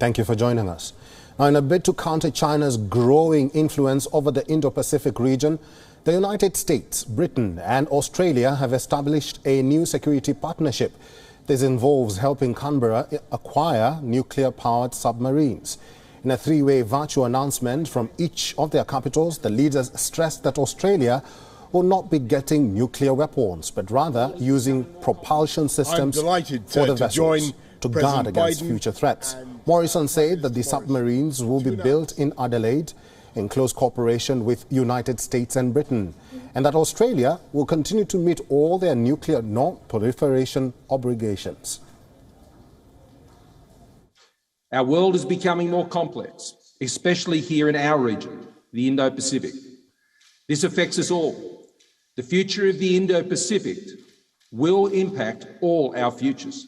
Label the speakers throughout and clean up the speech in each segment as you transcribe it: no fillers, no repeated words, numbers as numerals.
Speaker 1: Thank you for joining us. Now, in a bid to counter China's growing influence over the Indo-Pacific region, the United States, Britain and Australia have established a new security partnership. This involves helping Canberra acquire nuclear-powered submarines. In a three-way virtual announcement from each of their capitals, the leaders stressed that Australia will not be getting nuclear weapons, but rather using propulsion systems for the vessels to guard against future threats. Morrison said that the submarines will be built in Adelaide in close cooperation with United States and Britain, and that Australia will continue to meet all their nuclear non-proliferation obligations.
Speaker 2: Our world is becoming more complex, especially here in our region, the Indo-Pacific. This affects us all. The future of the Indo-Pacific will impact all our futures.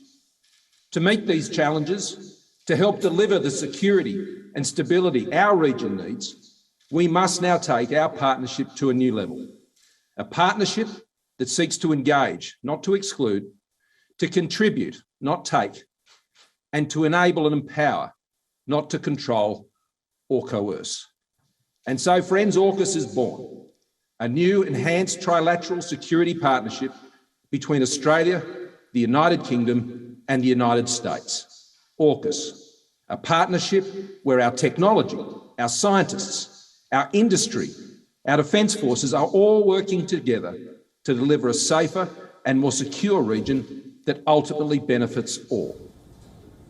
Speaker 2: To meet these challenges, to help deliver the security and stability our region needs, we must now take our partnership to a new level. A partnership that seeks to engage, not to exclude, to contribute, not take, and to enable and empower, not to control or coerce. And so, friends, AUKUS is born. A new enhanced trilateral security partnership between Australia, the United Kingdom and the United States. AUKUS, a partnership where our technology, our scientists, our industry, our defence forces are all working together to deliver a safer and more secure region that ultimately benefits all.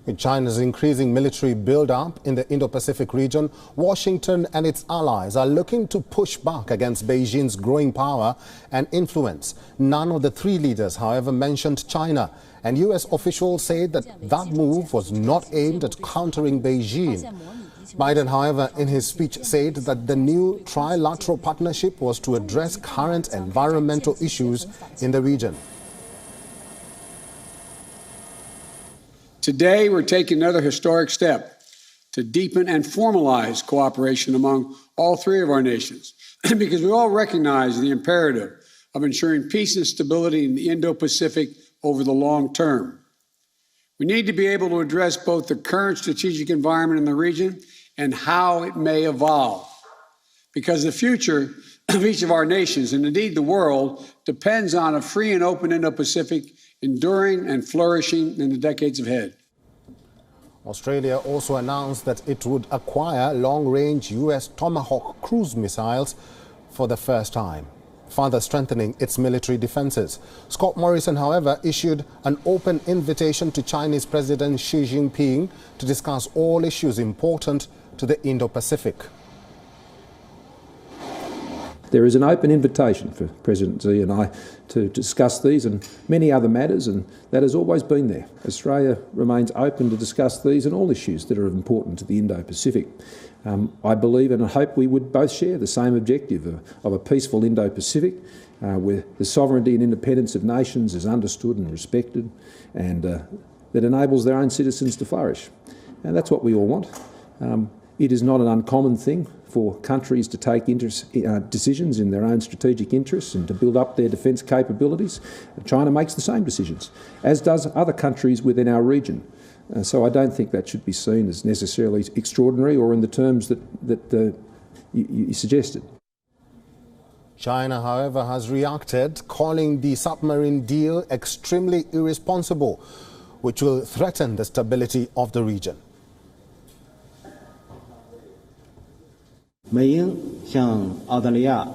Speaker 1: With China's increasing military build-up in the Indo-Pacific region, Washington and its allies are looking to push back against Beijing's growing power and influence. None of the three leaders, however, mentioned China, and U.S. officials say that that move was not aimed at countering Beijing. Biden, however, in his speech said that the new trilateral partnership was to address current environmental issues in the region.
Speaker 3: Today, we're taking another historic step to deepen and formalize cooperation among all three of our nations, because we all recognize the imperative of ensuring peace and stability in the Indo-Pacific over the long term. We need to be able to address both the current strategic environment in the region and how it may evolve, because the future of each of our nations, and indeed the world, depends on a free and open Indo-Pacific enduring and flourishing in the decades ahead.
Speaker 1: Australia also announced that it would acquire long-range U.S. Tomahawk cruise missiles for the first time, further strengthening its military defenses. Scott Morrison, however, issued an open invitation to Chinese President Xi Jinping to discuss all issues important to the Indo-Pacific.
Speaker 2: There is an open invitation for President Xi and I to discuss these and many other matters, and that has always been there. Australia remains open to discuss these and all issues that are important to the Indo-Pacific. I believe and I hope we would both share the same objective of a peaceful Indo-Pacific where the sovereignty and independence of nations is understood and respected, and that enables their own citizens to flourish. And that's what we all want. It is not an uncommon thing for countries to take decisions in their own strategic interests and to build up their defence capabilities. China makes the same decisions, as does other countries within our region. So I don't think that should be seen as necessarily extraordinary or in the terms that you suggested.
Speaker 1: China, however, has reacted, calling the submarine deal extremely irresponsible, which will threaten the stability of the region.
Speaker 4: 美英向澳大利亚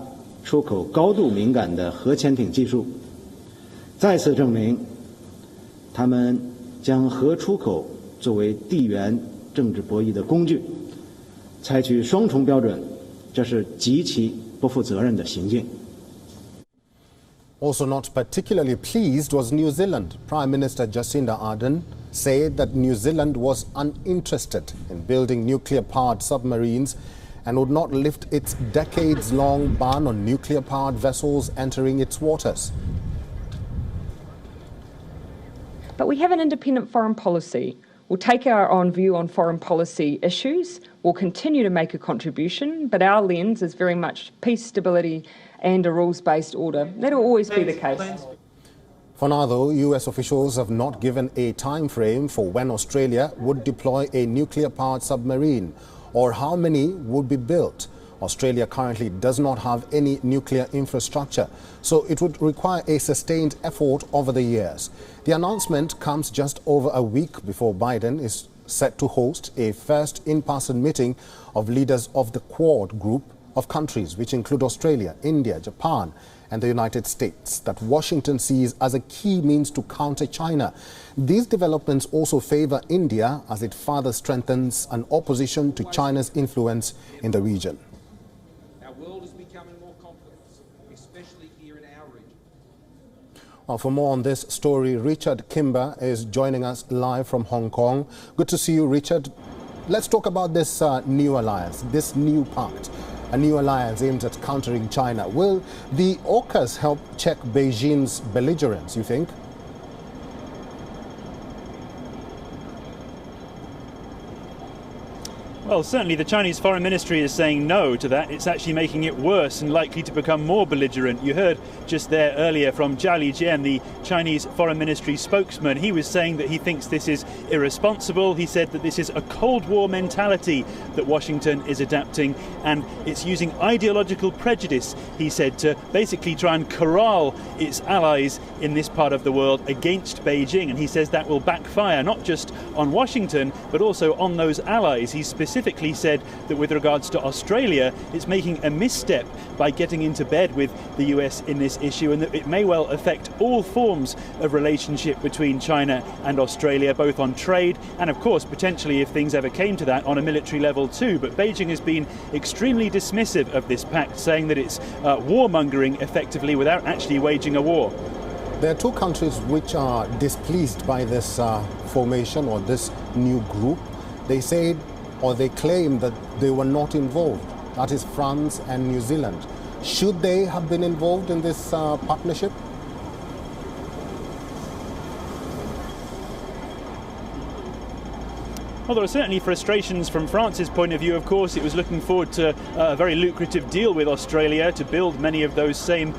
Speaker 4: 出口高度敏感的核潜艇技术，再次证明他们将核出口作为地缘政治博弈的工具，采取双重标准，这是极其不负责任的行径。
Speaker 1: Also not particularly pleased was New Zealand. Prime Minister Jacinda Ardern said that New Zealand was uninterested in building nuclear-powered submarines and would not lift its decades-long ban on nuclear-powered vessels entering its waters.
Speaker 5: But we have an independent foreign policy. We'll take our own view on foreign policy issues. We'll continue to make a contribution, but our lens is very much peace, stability and a rules-based order. That'll always be the case.
Speaker 1: For now, though, US officials have not given a time frame for when Australia would deploy a nuclear-powered submarine or how many would be built. Australia currently does not have any nuclear infrastructure, so it would require a sustained effort over the years. The announcement comes just over a week before Biden is set to host a first in-person meeting of leaders of the Quad group of countries, which include Australia, India, Japan and the United States, that Washington sees as a key means to counter China. These developments also favor India as it further strengthens an opposition to China's influence in the region.
Speaker 2: Our world is becoming more complex, especially here in our region.
Speaker 1: Well, for more on this story, Richard Kimber is joining us live from Hong Kong. Good to see you, Richard. Let's talk about this new alliance, this new pact. A new alliance aimed at countering China. Will the AUKUS help check Beijing's belligerence, you think?
Speaker 6: Well, certainly the Chinese Foreign Ministry is saying no to that. It's actually making it worse and likely to become more belligerent. You heard just there earlier from Zhao Lijian, the Chinese Foreign Ministry spokesman. He was saying that he thinks this is irresponsible. He said that this is a Cold War mentality that Washington is adapting, and it's using ideological prejudice, he said, to basically try and corral its allies in this part of the world against Beijing. And he says that will backfire not just on Washington, but also on those allies. He specifically said that with regards to Australia, it's making a misstep by getting into bed with the US in this issue, and that it may well affect all forms of relationship between China and Australia, both on trade and, of course, potentially, if things ever came to that, on a military level too. But Beijing has been extremely dismissive of this pact, saying that it's warmongering effectively without actually waging a war.
Speaker 1: There are two countries which are displeased by this formation or this new group. They say, or they claim, that they were not involved. That is France and New Zealand. Should they have been involved in this partnership?
Speaker 6: Well, there are certainly frustrations from France's point of view. Of course, it was looking forward to a very lucrative deal with Australia to build many of those same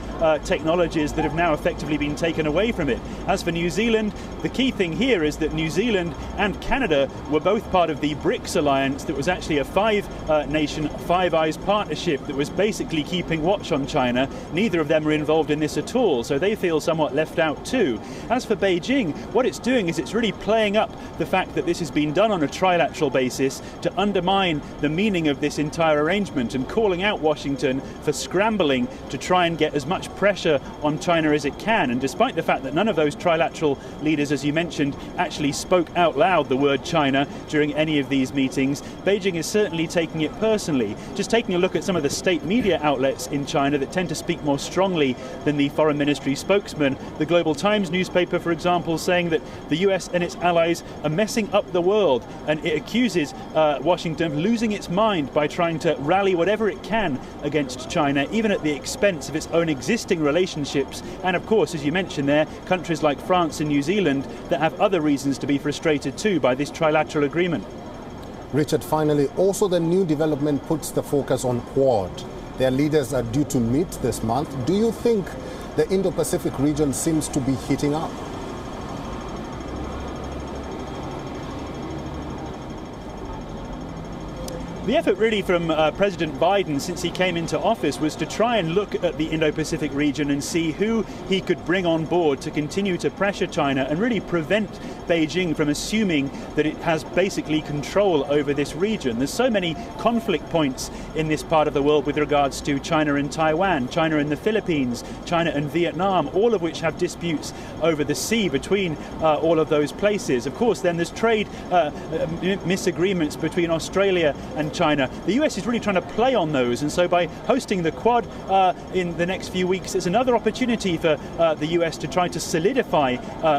Speaker 6: technologies that have now effectively been taken away from it. As for New Zealand, the key thing here is that New Zealand and Canada were both part of the BRICS alliance that was actually a five-nation, Five Eyes partnership that was basically keeping watch on China. Neither of them were involved in this at all, so they feel somewhat left out too. As for Beijing, what it's doing is it's really playing up the fact that this has been done on a trilateral basis to undermine the meaning of this entire arrangement, and calling out Washington for scrambling to try and get as much pressure on China as it can. And despite the fact that none of those trilateral leaders, as you mentioned, actually spoke out loud the word China during any of these meetings, Beijing is certainly taking it personally. Just taking a look at some of the state media outlets in China that tend to speak more strongly than the Foreign Ministry spokesman, the Global Times newspaper, for example, saying that the US and its allies are messing up the world, and it accuses Washington of losing its mind by trying to rally whatever it can against China, even at the expense of its own existing relationships. And of course, as you mentioned there, countries like France and New Zealand that have other reasons to be frustrated too by this trilateral agreement.
Speaker 1: Richard, finally, also the new development puts the focus on Quad. Their leaders are due to meet this month. Do you think the Indo-Pacific region seems to be heating up?
Speaker 6: The effort really from President Biden since he came into office was to try and look at the Indo-Pacific region and see who he could bring on board to continue to pressure China and really prevent Beijing from assuming that it has basically control over this region. There's so many conflict points in this part of the world with regards to China and Taiwan, China and the Philippines, China and Vietnam, all of which have disputes over the sea between all of those places. Of course, then there's trade misagreements between Australia and China. The US is really trying to play on those, and so by hosting the Quad in the next few weeks, it's another opportunity for the US to try to solidify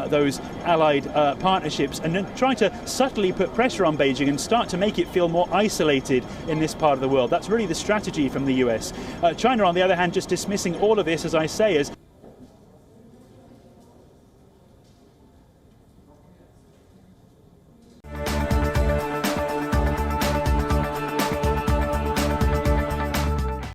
Speaker 6: those allied partnerships and then try to subtly put pressure on Beijing and start to make it feel more isolated in this part of the world. That's really the strategy from the US. China, on the other hand, just dismissing all of this, as I say, as